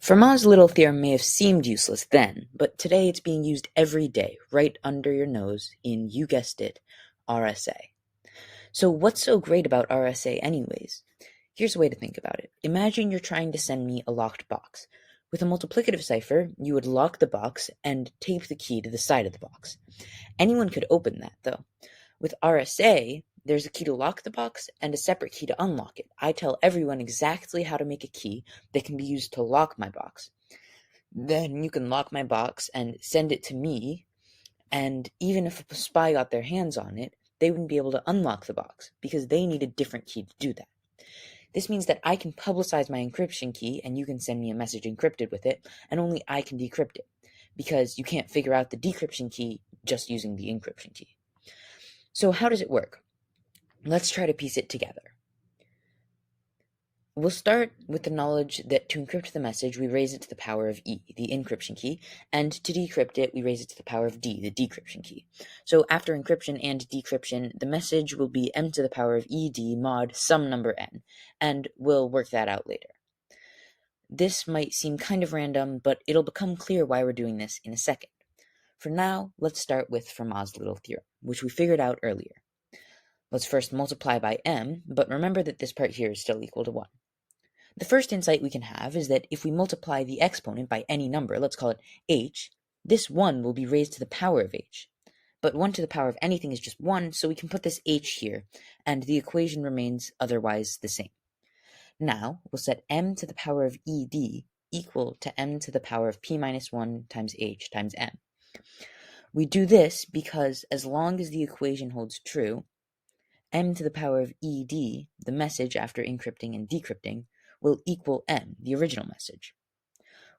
Fermat's little theorem may have seemed useless then, but today it's being used every day, right under your nose, in, you guessed it, RSA. So what's so great about RSA anyways? Here's a way to think about it. Imagine you're trying to send me a locked box. With a multiplicative cipher, you would lock the box and tape the key to the side of the box. Anyone could open that, though. With RSA, there's a key to lock the box and a separate key to unlock it. I tell everyone exactly how to make a key that can be used to lock my box. Then you can lock my box and send it to me, and even if a spy got their hands on it, they wouldn't be able to unlock the box because they need a different key to do that. This means that I can publicize my encryption key and you can send me a message encrypted with it, and only I can decrypt it because you can't figure out the decryption key just using the encryption key. So how does it work? Let's try to piece it together. We'll start with the knowledge that to encrypt the message, we raise it to the power of E, the encryption key, and to decrypt it, we raise it to the power of D, the decryption key. So after encryption and decryption, the message will be m to the power of ed mod some number n, and we'll work that out later. This might seem kind of random, but it'll become clear why we're doing this in a second. For now, let's start with Fermat's little theorem, which we figured out earlier. Let's first multiply by m, but remember that this part here is still equal to 1. The first insight we can have is that if we multiply the exponent by any number, let's call it h, this 1 will be raised to the power of h. But 1 to the power of anything is just 1, so we can put this h here, and the equation remains otherwise the same. Now, we'll set m to the power of ed equal to m to the power of p minus 1 times h times m. We do this because as long as the equation holds true, m to the power of ed, the message after encrypting and decrypting, will equal m, the original message.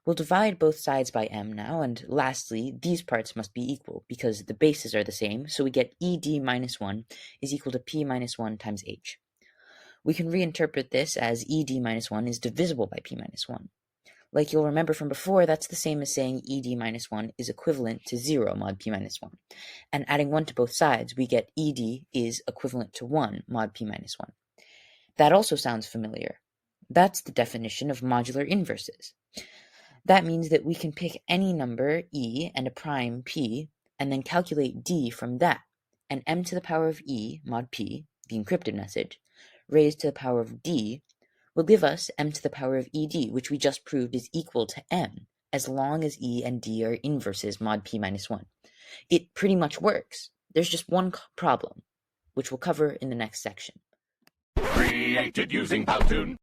We'll divide both sides by m now, and lastly, these parts must be equal because the bases are the same, so we get ed minus 1 is equal to p minus 1 times h. We can reinterpret this as ed minus 1 is divisible by p minus 1. Like you'll remember from before, that's the same as saying ed minus 1 is equivalent to 0 mod p minus 1. And adding 1 to both sides, we get ed is equivalent to 1 mod p minus 1. That also sounds familiar. That's the definition of modular inverses. That means that we can pick any number e and a prime p, and then calculate d from that, and m to the power of e mod p, the encrypted message, raised to the power of d, will give us m to the power of ed, which we just proved is equal to m, as long as e and d are inverses mod p minus 1. It pretty much works. There's just one problem, which we'll cover in the next section. Created using Powtoon.